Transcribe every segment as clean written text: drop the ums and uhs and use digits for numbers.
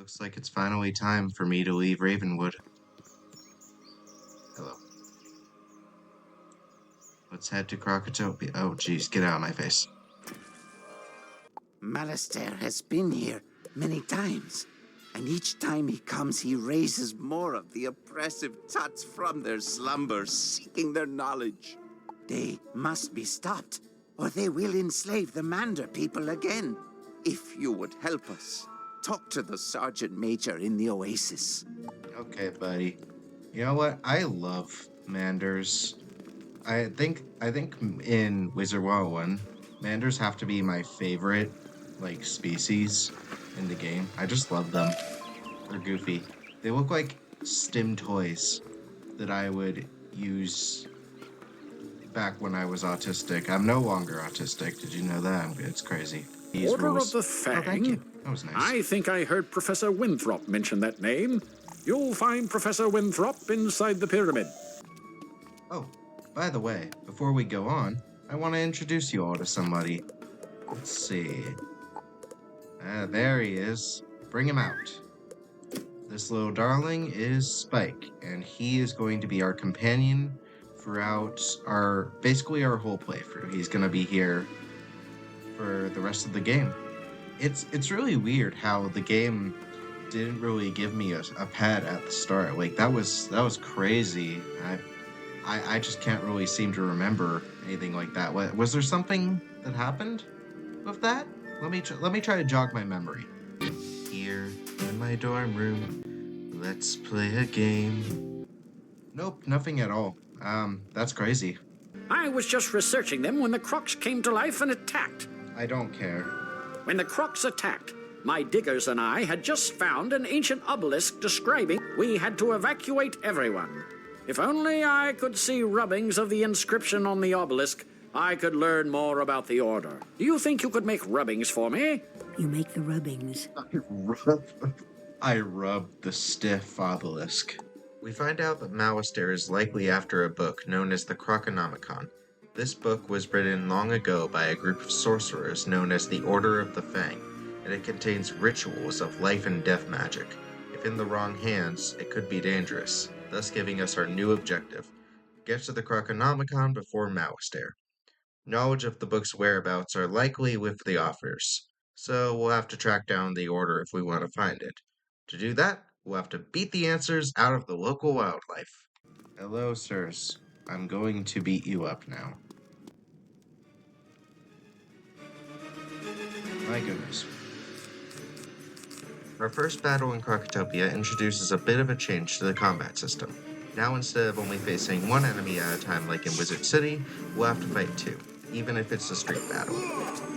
Looks like it's finally time for me to leave Ravenwood. Hello. Let's head to Krokotopia. Oh, jeez, get out of my face. Malistaire has been here many times, and each time he comes, he raises more of the oppressive tuts from their slumber, seeking their knowledge. They must be stopped, or they will enslave the Mander people again. If you would help us, talk to the Sergeant Major in the Oasis. Okay, buddy. You know what? I love Manders. I think in Wizard101, Manders have to be my favorite, species in the game. I just love them. They're goofy. They look like STEM toys that I would use back when I was autistic. I'm no longer autistic. Did you know that? It's crazy. Order of the Fang? Oh, thank you. That was nice. I think I heard Professor Winthrop mention that name. You'll find Professor Winthrop inside the pyramid. Oh, by the way, before we go on, I want to introduce you all to somebody. Let's see. There he is. Bring him out. This little darling is Spike, and he is going to be our companion throughout basically our whole playthrough. He's going to be here for the rest of the game. It's really weird how the game didn't really give me a pet at the start. Like that was crazy. I just can't really seem to remember anything like that. Was there something that happened with that? Let me try to jog my memory. Here in my dorm room, let's play a game. Nope, nothing at all. That's crazy. I was just researching them when the Crocs came to life and attacked. I don't care. When the Crocs attacked, my diggers and I had just found an ancient obelisk describing we had to evacuate everyone. If only I could see rubbings of the inscription on the obelisk, I could learn more about the Order. Do you think you could make rubbings for me? You make the rubbings. I rub the stiff obelisk. We find out that Malistaire is likely after a book known as the Krokonomicon. This book was written long ago by a group of sorcerers known as the Order of the Fang, and it contains rituals of life and death magic. If in the wrong hands, it could be dangerous, thus giving us our new objective: get to the Krokonomicon before Malistaire. Knowledge of the book's whereabouts are likely with the authors, so we'll have to track down the Order if we want to find it. To do that, we'll have to beat the answers out of the local wildlife. Hello, sirs. I'm going to beat you up now. My goodness. Our first battle in Krokotopia introduces a bit of a change to the combat system. Now instead of only facing one enemy at a time like in Wizard City, we'll have to fight two, even if it's a street battle.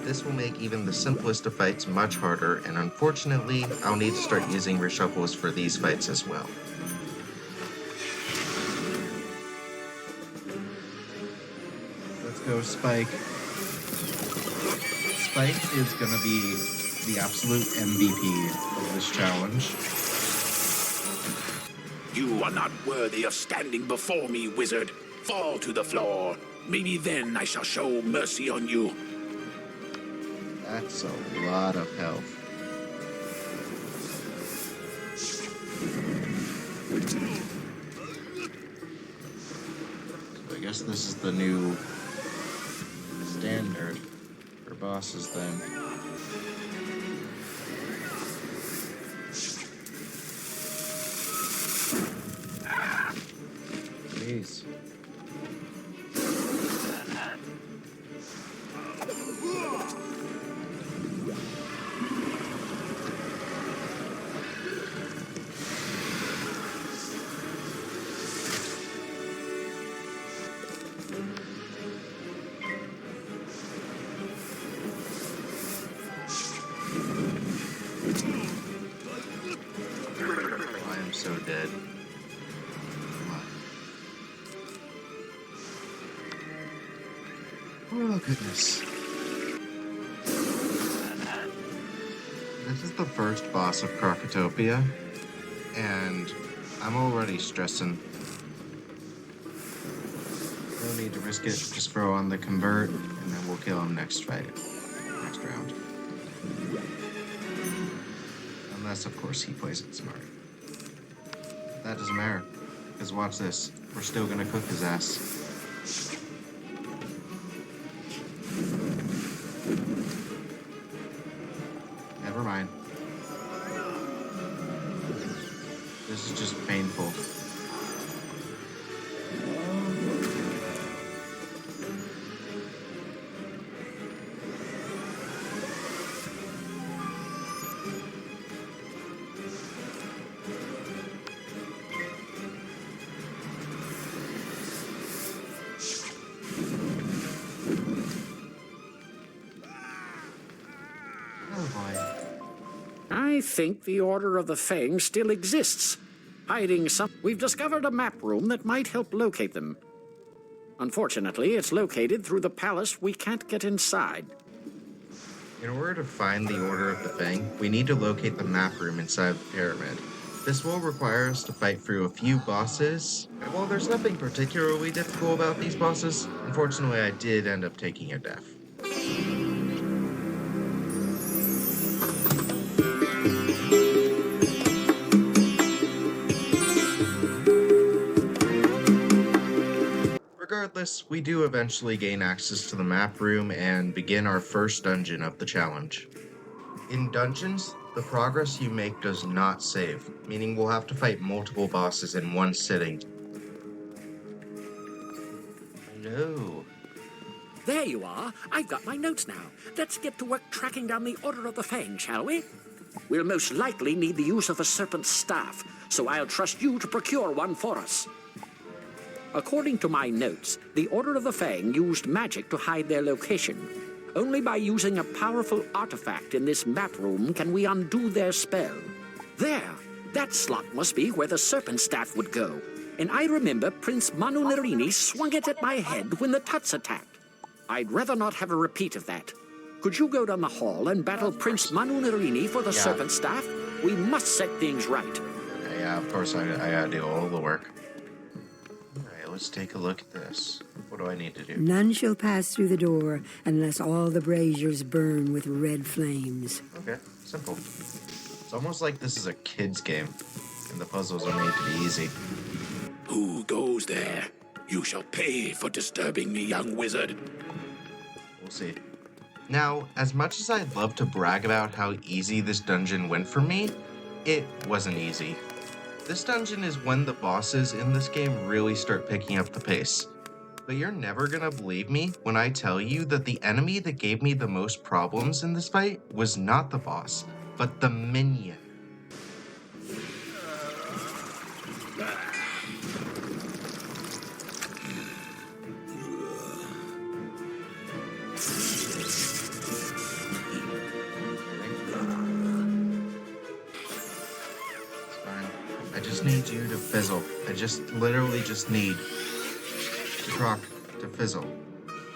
This will make even the simplest of fights much harder, and unfortunately, I'll need to start using reshuffles for these fights as well. Let's go, Spike. Spike is gonna be the absolute MVP of this challenge. You are not worthy of standing before me, wizard. Fall to the floor. Maybe then I shall show mercy on you. That's a lot of health. So I guess this is the new standard for bosses then. Jeez. I am so dead. Oh, goodness. This is the first boss of Krokotopia, and I'm already stressing. No need to risk it, just throw on the convert, and then we'll kill him next round. Unless, of course, he plays it smart. That doesn't matter. Because watch this. We're still gonna cook his ass. Never mind. This is just painful. Oh boy. I think the Order of the Fang still exists, hiding some. We've discovered a map room that might help locate them. Unfortunately, it's located through the palace. We can't get inside. In order to find the Order of the Fang, we need to locate the map room inside the pyramid. This will require us to fight through a few bosses. And while there's nothing particularly difficult about these bosses, unfortunately I did end up taking a death. Regardless, we do eventually gain access to the map room and begin our first dungeon of the challenge. In dungeons, the progress you make does not save, meaning we'll have to fight multiple bosses in one sitting. No. There you are. I've got my notes now. Let's get to work tracking down the Order of the Fang, shall we? We'll most likely need the use of a serpent's staff, so I'll trust you to procure one for us. According to my notes, the Order of the Fang used magic to hide their location. Only by using a powerful artifact in this map room can we undo their spell. There! That slot must be where the serpent staff would go. And I remember Prince Manu Nerini swung it at my head when the Tuts attacked. I'd rather not have a repeat of that. Could you go down the hall and battle Prince Manu Nerini for the serpent staff? We must set things right. Yeah, of course I gotta do all the work. Alright, let's take a look at this. What do I need to do? None shall pass through the door unless all the braziers burn with red flames. Okay, simple. It's almost like this is a kid's game, and the puzzles are made to be easy. Who goes there? You shall pay for disturbing me, young wizard. We'll see. Now, as much as I'd love to brag about how easy this dungeon went for me, it wasn't easy. This dungeon is when the bosses in this game really start picking up the pace. But you're never gonna believe me when I tell you that the enemy that gave me the most problems in this fight was not the boss, but the minion. It's fine. I just need you to fizzle. I literally just need Krok to fizzle.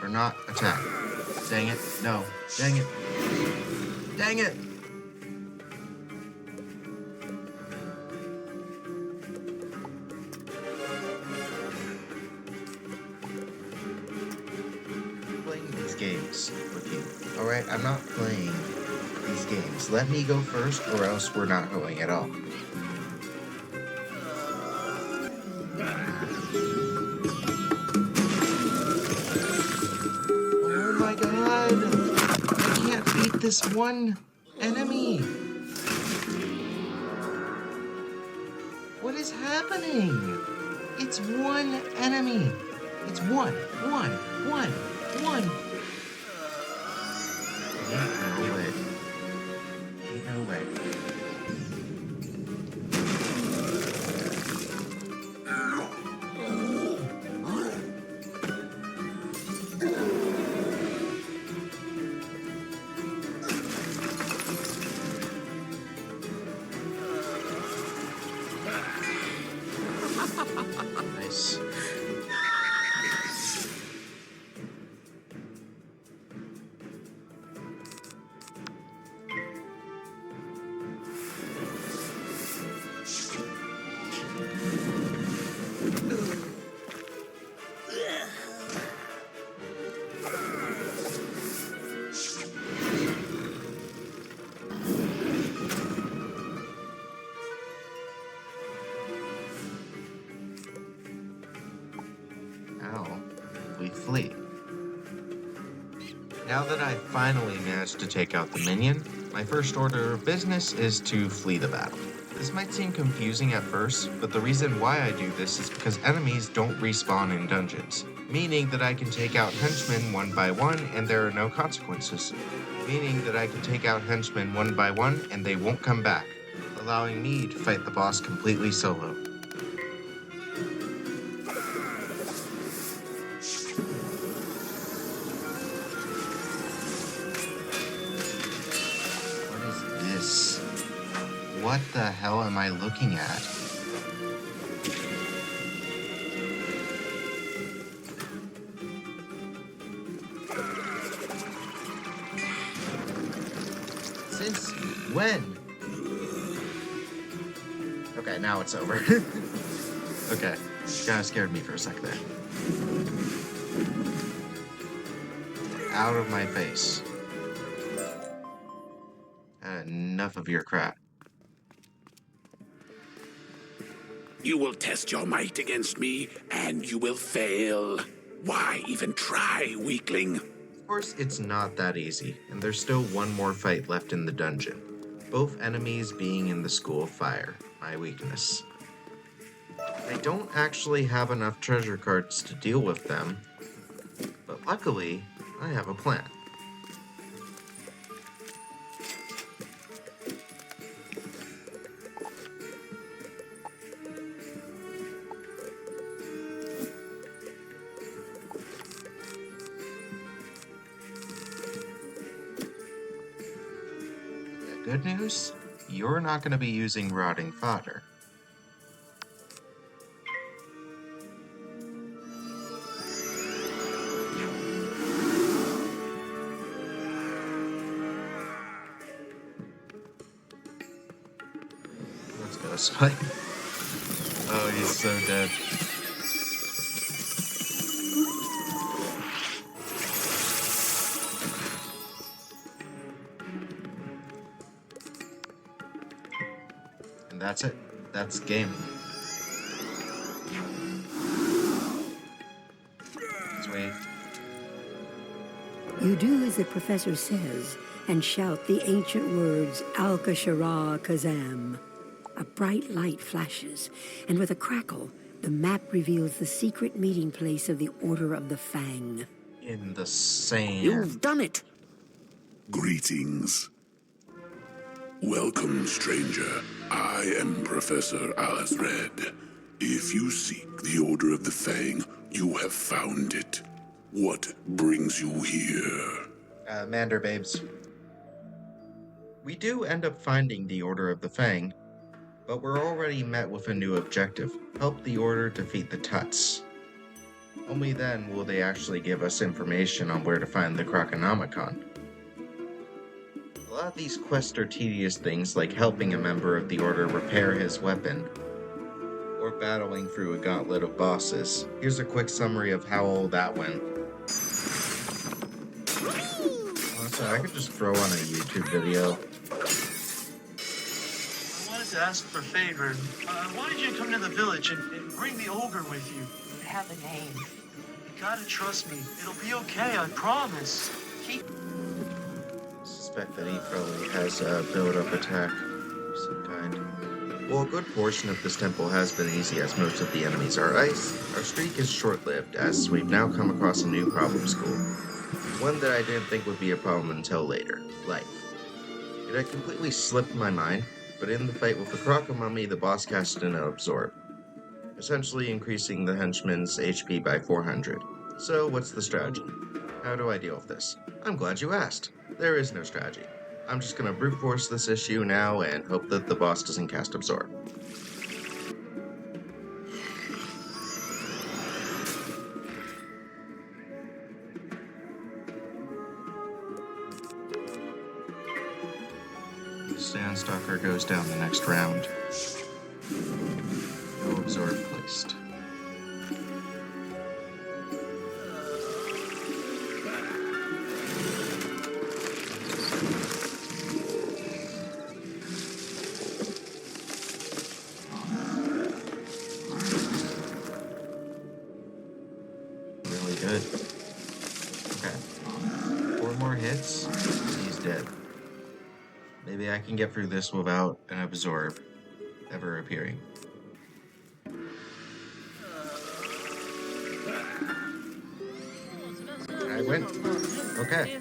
Or not attack. Dang it. No. Dang it. Dang it! I'm playing these games with you. Alright, I'm not playing these games. Let me go first or else we're not going at all. This one enemy. What is happening? It's one enemy. It's one. Ain't no way. Ain't no way. Nice. we flee. Now that I've finally managed to take out the minion, my first order of business is to flee the battle. This might seem confusing at first, but the reason why I do this is because enemies don't respawn in dungeons, meaning that I can take out henchmen one by one and there are no consequences, meaning that I can take out henchmen one by one and they won't come back, allowing me to fight the boss completely solo. What is this? What the hell am I looking at? Since when? Okay, now it's over. Okay, kinda scared me for a sec there. Out of my face. Enough of your crap. You will test your might against me, and you will fail. Why even try, weakling? Of course, it's not that easy, and there's still one more fight left in the dungeon. Both enemies being in the School of Fire, my weakness. I don't actually have enough treasure cards to deal with them, but luckily, I have a plan. Good news? You're not going to be using rotting fodder. Let's go, Spike. Oh, he's so dead. And that's it. That's game. Sweet. You do as the professor says and shout the ancient words Al-Kashara Kazam. A bright light flashes, and with a crackle, the map reveals the secret meeting place of the Order of the Fang. In the same... You've done it! Greetings. Welcome, stranger. I am Professor Alice Red. If you seek the Order of the Fang, you have found it. What brings you here? Mander babes. We do end up finding the Order of the Fang, but we're already met with a new objective. Help the Order defeat the Tuts. Only then will they actually give us information on where to find the Krokonomicon. A lot of these quests are tedious things like helping a member of the Order repair his weapon, or battling through a gauntlet of bosses. Here's a quick summary of how all that went. Honestly, I could just throw on a YouTube video. I wanted to ask for a favor. I wanted you to come to the village and bring the ogre with you. I have a name. You gotta trust me. It'll be okay, I promise. I suspect that he probably has a build-up attack of some kind. While a good portion of this temple has been easy as most of the enemies are ice, our streak is short-lived as we've now come across a new problem school. One that I didn't think would be a problem until later, life. It had completely slipped my mind, but in the fight with the Krokomummy, the boss cast in an absorb, essentially increasing the henchman's HP by 400. So what's the strategy? How do I deal with this? I'm glad you asked. There is no strategy. I'm just gonna brute force this issue now and hope that the boss doesn't cast absorb. Sandstalker goes down the next round. No absorb placed. Really Good. Okay. 4 more hits. He's dead. Maybe I can get through this without an absorb ever appearing. I win. Okay.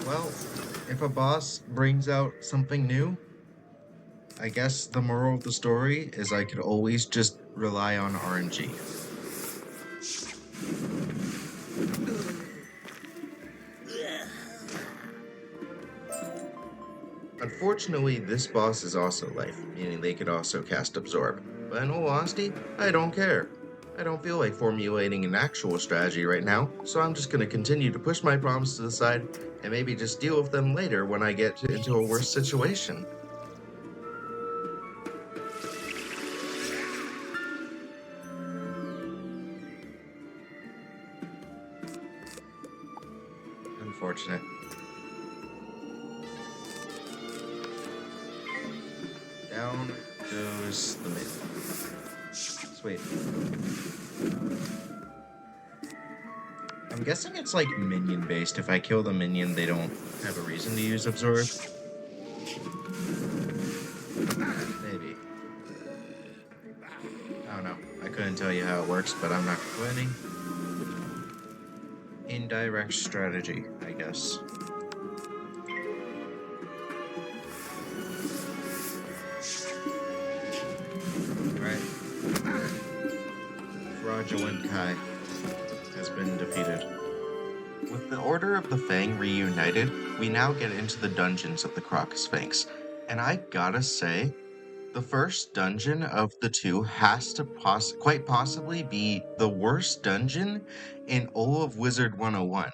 Well, if a boss brings out something new, I guess the moral of the story is I could always just rely on RNG. Unfortunately, this boss is also life, meaning they could also cast Absorb. But in all honesty, I don't care. I don't feel like formulating an actual strategy right now, so I'm just gonna continue to push my problems to the side and maybe just deal with them later when I get into a worse situation. Unfortunate. Down goes the mid. Sweet. I'm guessing it's like minion based. If I kill the minion, they don't have a reason to use Absorb. Maybe. I don't know. I couldn't tell you how it works, but I'm not complaining. Indirect strategy, I guess. Right. Fraudulent Kai has been defeated. With the Order of the Fang reunited, we now get into the dungeons of the Crocus and I gotta say, the first dungeon of the two has to quite possibly be the worst dungeon in all of Wizard101.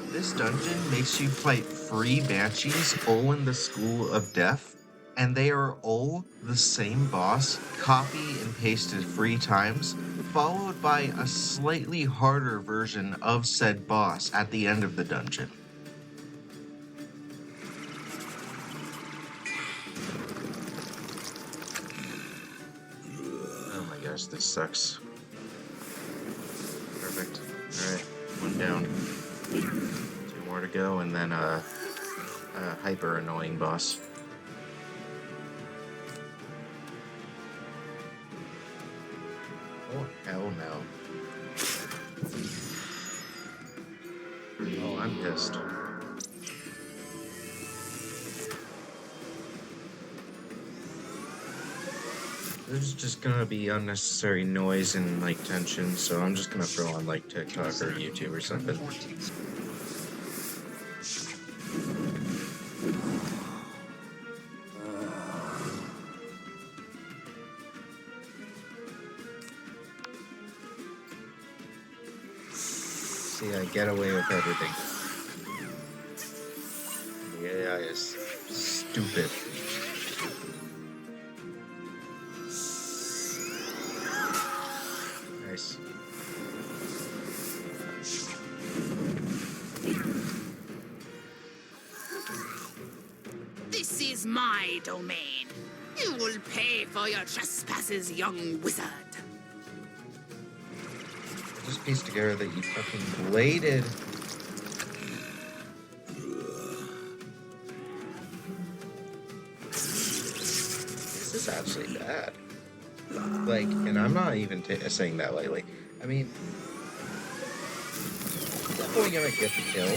This dungeon makes you fight 3 banshees, all in the School of Death, and they are all the same boss, copy and pasted 3 times, followed by a slightly harder version of said boss at the end of the dungeon. Oh my gosh, this sucks. Perfect. Alright, 1 down. 2 more to go, and then a hyper annoying boss. Oh, hell no. Oh, I'm pissed. There's just gonna be unnecessary noise and, like, tension, so I'm just gonna throw on, like, TikTok or YouTube or something. See, I get away with everything. The AI is stupid. Nice. This is my domain. You will pay for your trespasses, young wizard. I just pieced together that you fucking bladed. This is actually bad. Like, and I'm not even saying that lightly. I mean, definitely gonna get the kill.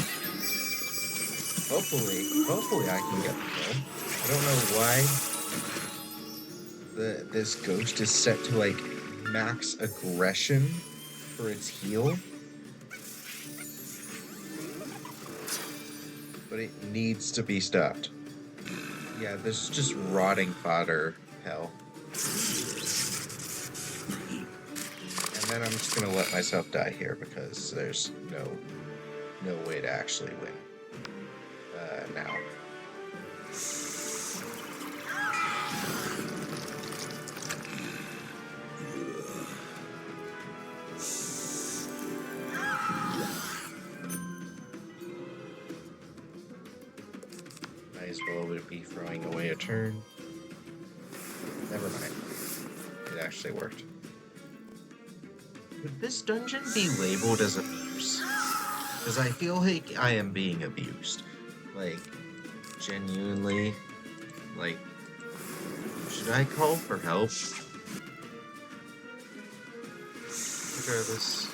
Hopefully I can get the kill. I don't know why this ghost is set to, like, max aggression for its heal. But it needs to be stopped. Yeah, this is just rotting fodder hell. And then I'm just gonna let myself die here because there's no way to actually win. Now. Might as well would be throwing away a turn. Never mind. It actually worked. Could this dungeon be labeled as abuse? Because I feel like I am being abused. Like, genuinely. Like, should I call for help? Regardless,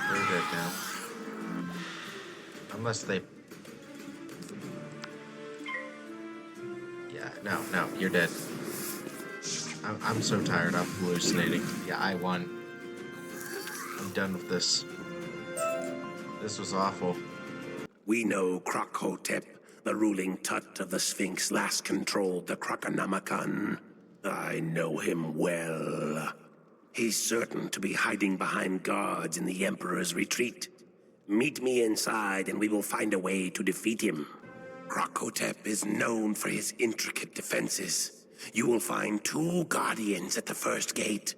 they're dead now. Unless they... Yeah, no, you're dead. I'm so tired, I'm hallucinating. Yeah, I won. I'm done with this. This was awful. We know Krokotop, the ruling Tut of the Sphinx, last controlled the Krokonomicon. I know him well. He's certain to be hiding behind guards in the Emperor's retreat. Meet me inside and we will find a way to defeat him. Krokotop is known for his intricate defenses. You will find 2 guardians at the first gate,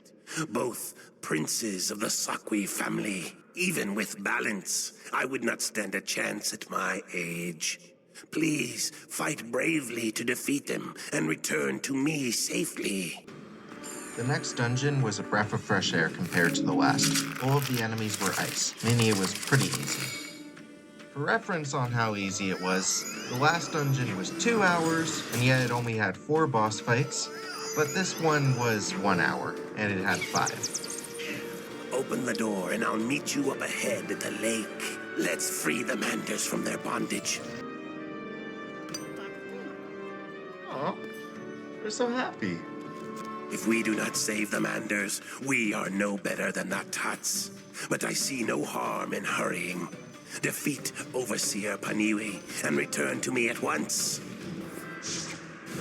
both princes of the Sakwi family. Even with balance, I would not stand a chance at my age. Please, fight bravely to defeat them and return to me safely. The next dungeon was a breath of fresh air compared to the last. All of the enemies were ice, meaning it was pretty easy. For reference on how easy it was, the last dungeon was 2 hours, and yet it only had 4 boss fights, but this one was 1 hour, and it had 5. Open the door and I'll meet you up ahead at the lake. Let's free the Manders from their bondage. Aw, they're so happy. If we do not save the Manders, we are no better than the Tuts. But I see no harm in hurrying. Defeat Overseer Paniwi and return to me at once.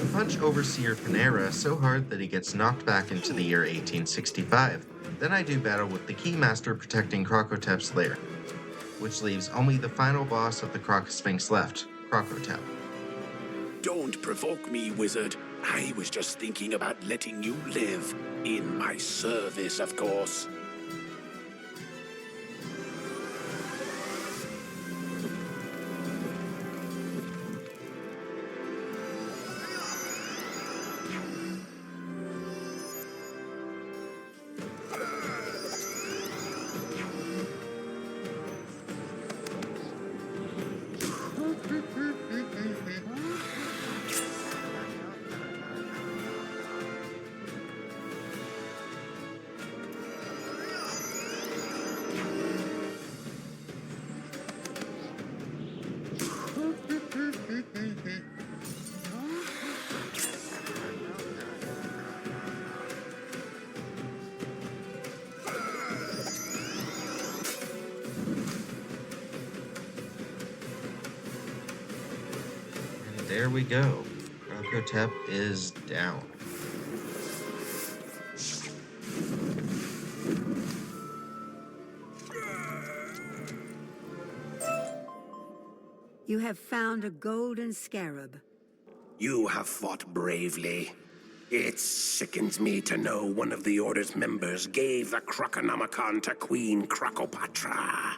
I punch Overseer Panera so hard that he gets knocked back into the year 1865. Then I do battle with the Keymaster protecting Krokotop's lair, which leaves only the final boss of the Krokosphinx left, Krokotop. Don't provoke me, wizard. I was just thinking about letting you live. In my service, of course. There we go. Krokotop is down. You have found a golden scarab. You have fought bravely. It sickens me to know one of the Order's members gave the Krokonomicon to Queen Krokopatra.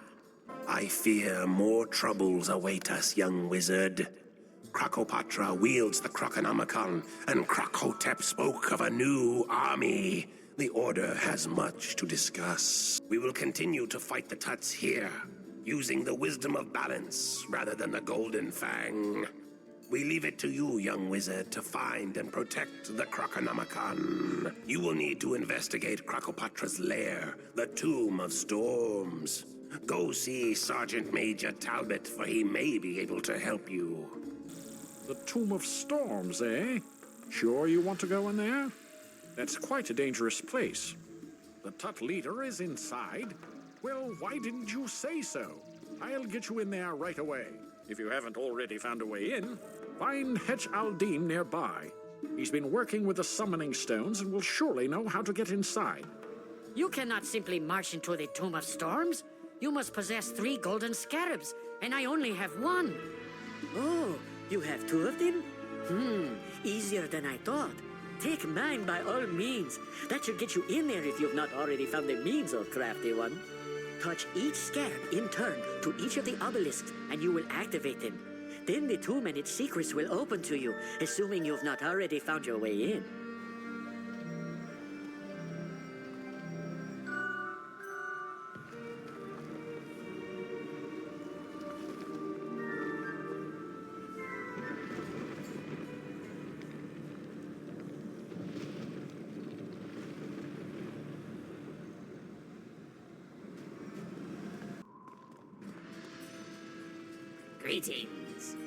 I fear more troubles await us, young wizard. Krokopatra wields the Krokonomicon, and Krokotop spoke of a new army. The Order has much to discuss. We will continue to fight the Tuts here, using the wisdom of balance rather than the Golden Fang. We leave it to you, young wizard, to find and protect the Krokonomicon. You will need to investigate Krokopatra's lair, the Tomb of Storms. Go see Sergeant Major Talbot, for he may be able to help you. The Tomb of Storms, eh? Sure you want to go in there? That's quite a dangerous place. The Tut leader is inside. Well, why didn't you say so? I'll get you in there right away. If you haven't already found a way in, find Hetch Aldim nearby. He's been working with the summoning stones and will surely know how to get inside. You cannot simply march into the Tomb of Storms. You must possess 3 golden scarabs, and I only have 1. Oh, you have 2 of them? Easier than I thought. Take mine by all means. That should get you in there if you've not already found the means, oh crafty one. Touch each scarab in turn to each of the obelisks, and you will activate them. Then the tomb and its secrets will open to you, assuming you've not already found your way in. Greetings.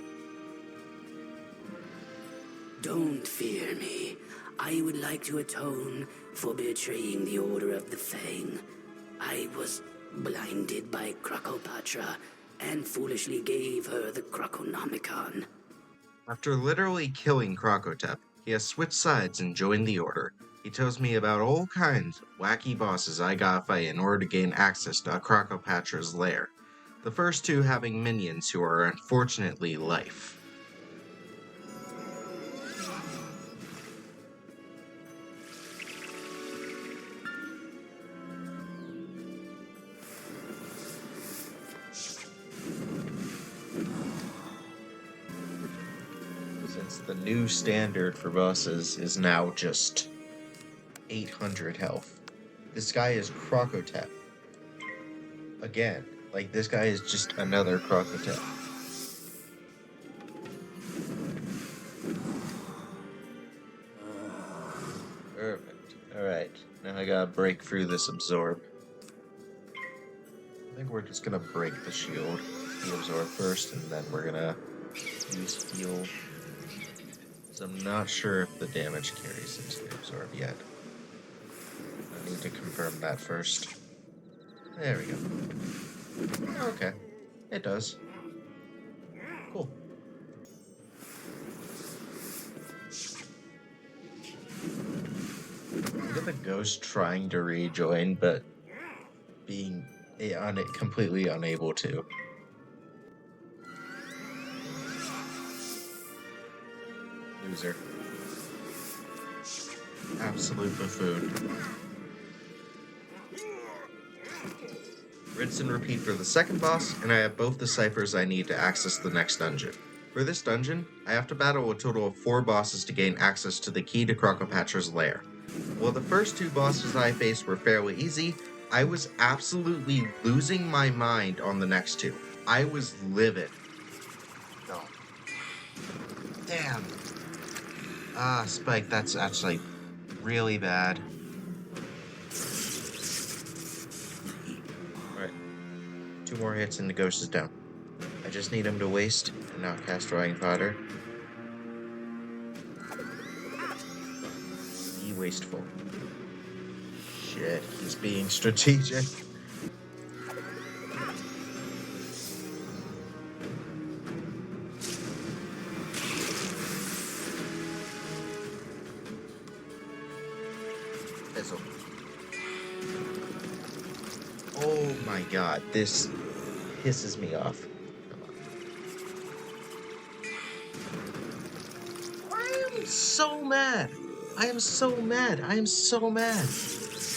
Don't fear me. I would like to atone for betraying the Order of the Fang. I was blinded by Krokopatra and foolishly gave her the Krokonomicon. After literally killing Krokotop, he has switched sides and joined the Order. He tells me about all kinds of wacky bosses I gotta fight in order to gain access to Krokopatra's lair. The first two having minions who are unfortunately life. Since the new standard for bosses is now just 800 health. This guy is Krokotop. Again, like this guy is just another Krokotop. Perfect. Alright, now I gotta break through this absorb. I think we're just gonna break the shield, the absorb first, and then we're gonna use heal. So I'm not sure if the damage carries into the absorb yet. I need to confirm that first. There we go. Okay, it does. Cool. Look at the ghost trying to rejoin, but being completely unable to. Loser. Absolute buffoon. Rinse and repeat for the second boss, and I have both the ciphers I need to access the next dungeon. For this dungeon, I have to battle a total of 4 bosses to gain access to the key to Krokopatra's lair. While the first 2 bosses I faced were fairly easy, I was absolutely losing my mind on the next 2. I was livid. No. Damn. Ah, Spike, that's actually really bad. Alright. 2 more hits and the ghost is down. I just need him to waste and not cast Drawing Fodder. Be wasteful. Shit, he's being strategic. Oh my god, this pisses me off. I am so mad. I am so mad. I am so mad.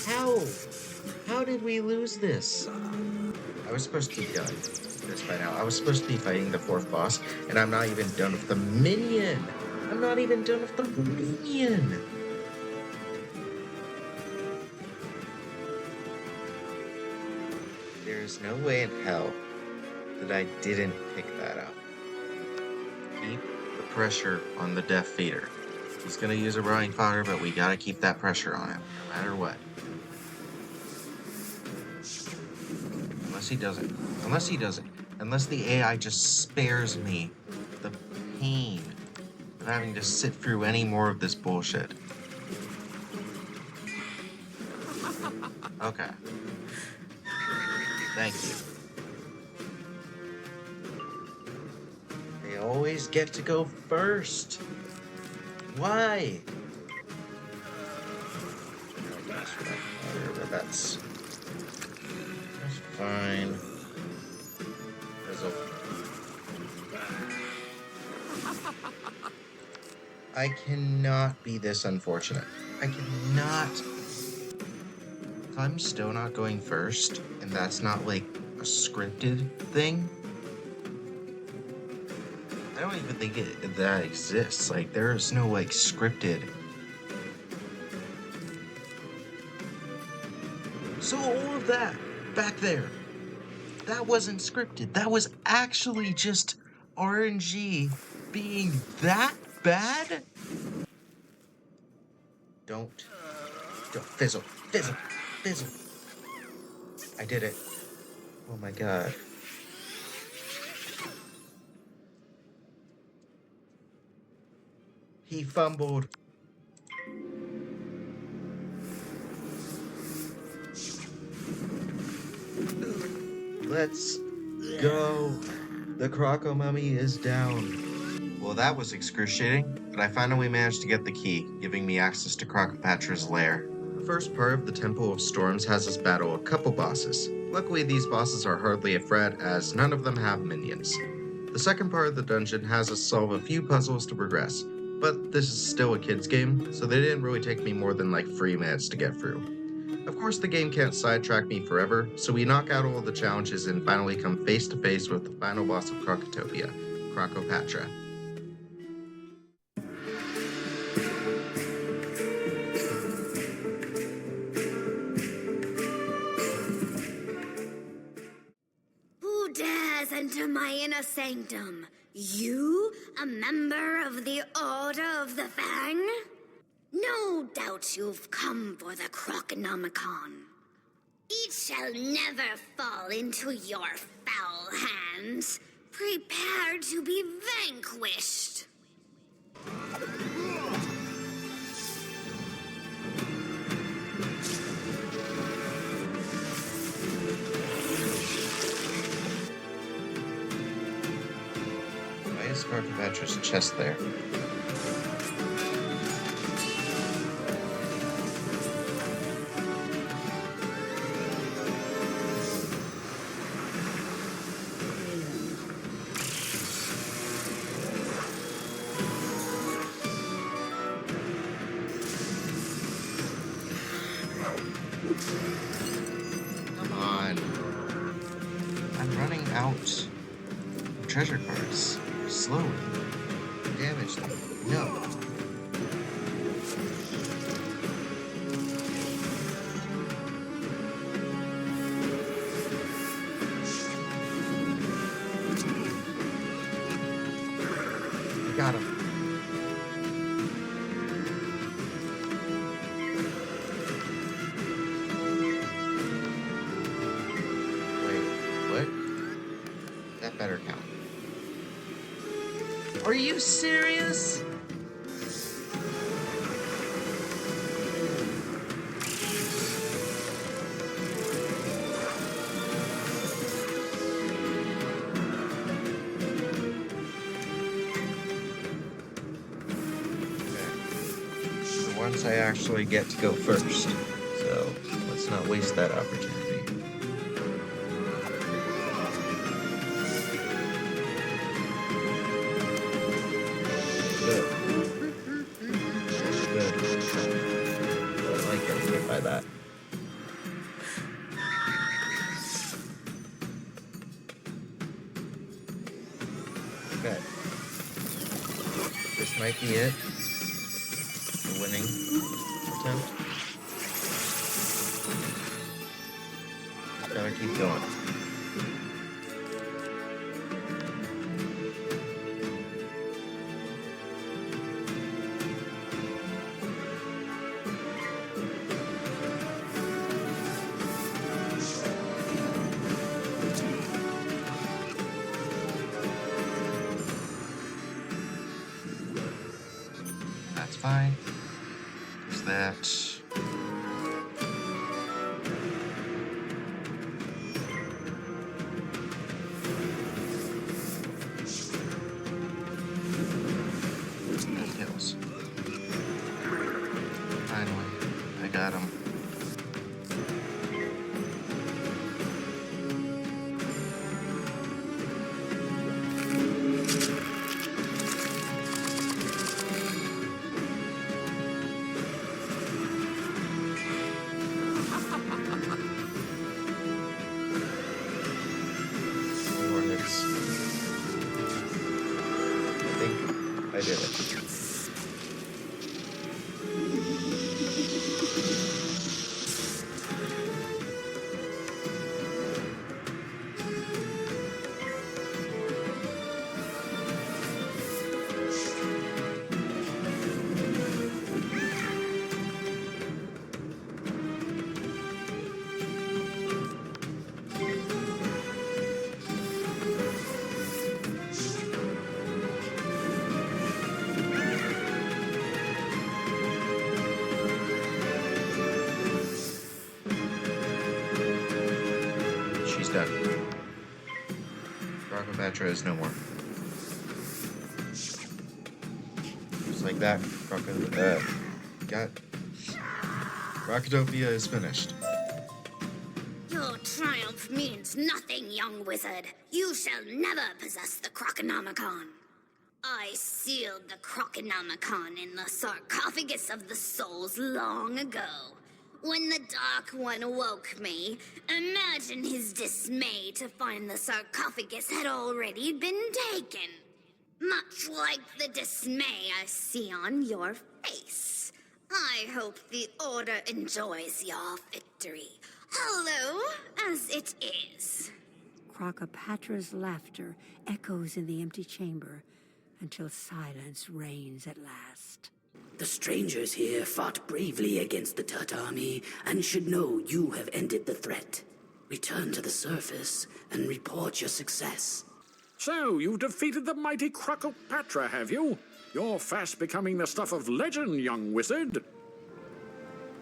How? How did we lose this? I was supposed to be done with this by now. I was supposed to be fighting the 4th boss, and I'm not even done with the minion. I'm not even done with the minion. There's no way in hell that I didn't pick that up. Keep the pressure on the Death Feeder. He's gonna use a Rotting Fodder, but we gotta keep that pressure on him, no matter what. Unless he doesn't. Unless he doesn't. Unless the AI just spares me the pain of having to sit through any more of this bullshit. Okay. Thank you. They always get to go first. Why? But that's fine. I cannot be this unfortunate. I cannot. If I'm still not going first, and that's not like a scripted thing, I don't even think that exists. Like, there's no like scripted. So all of that back there, that wasn't scripted. That was actually just RNG being that bad? Don't fizzle. I did it. Oh my god. He fumbled. Let's go. The Kroko mummy is down. Well, that was excruciating, but I finally managed to get the key, giving me access to Krokopatra's lair. The first part of the Temple of Storms has us battle a couple bosses. Luckily, these bosses are hardly a threat, as none of them have minions. The second part of the dungeon has us solve a few puzzles to progress, but this is still a kid's game, so they didn't really take me more than like 3 minutes to get through. Of course, the game can't sidetrack me forever, so we knock out all the challenges and finally come face to face with the final boss of Krokotopia, Krokopatra. Who dares enter my inner sanctum? You, a member of the Order of the Fang? No doubt you've come for the Krokonomicon. It shall never fall into your foul hands. Prepare to be vanquished. Why is Krokopatra's chest there? Come on. I'm running out of treasure cards. Slowly. Damage them. No. I got him. That better count. Are you serious? Okay. So once I actually get to go first, so let's not waste that opportunity. Good. I like everything by that. Okay. This might be it. The winning attempt. Gotta keep going. That's fine. Is that... Hills. Finally, I got him. I did it. Krokopatra is no more. Just like that, Krokotopia is finished. Your triumph means nothing, young wizard. You shall never possess the Krokonomicon. I sealed the Krokonomicon in the sarcophagus of the souls long ago. When the Dark One woke me, imagine his dismay to find the sarcophagus had already been taken. Much like the dismay I see on your face. I hope the Order enjoys your victory, hollow as it is. Krokopatra's laughter echoes in the empty chamber until silence reigns at last. The strangers here fought bravely against the Tut army and should know you have ended the threat. Return to the surface and report your success. So, you've defeated the mighty Krokopatra, have you? You're fast becoming the stuff of legend, young wizard.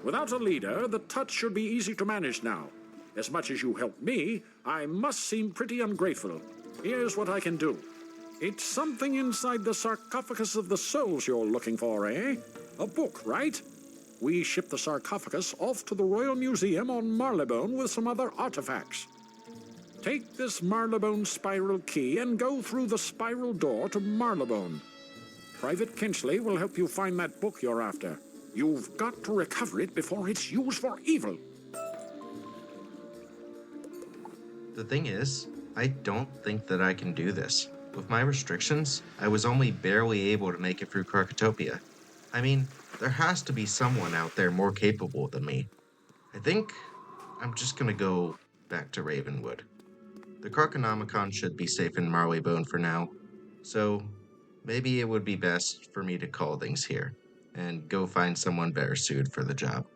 Without a leader, the Tut should be easy to manage now. As much as you helped me, I must seem pretty ungrateful. Here's what I can do. It's something inside the sarcophagus of the souls you're looking for, eh? A book, right? We ship the sarcophagus off to the Royal Museum on Marylebone with some other artifacts. Take this Marylebone spiral key and go through the spiral door to Marylebone. Private Kinsley will help you find that book you're after. You've got to recover it before it's used for evil. The thing is, I don't think that I can do this. With my restrictions, I was only barely able to make it through Krokotopia. I mean, there has to be someone out there more capable than me. I think I'm just gonna go back to Ravenwood. The Krokonomicon should be safe in Marleybone for now, so maybe it would be best for me to call things here and go find someone better suited for the job.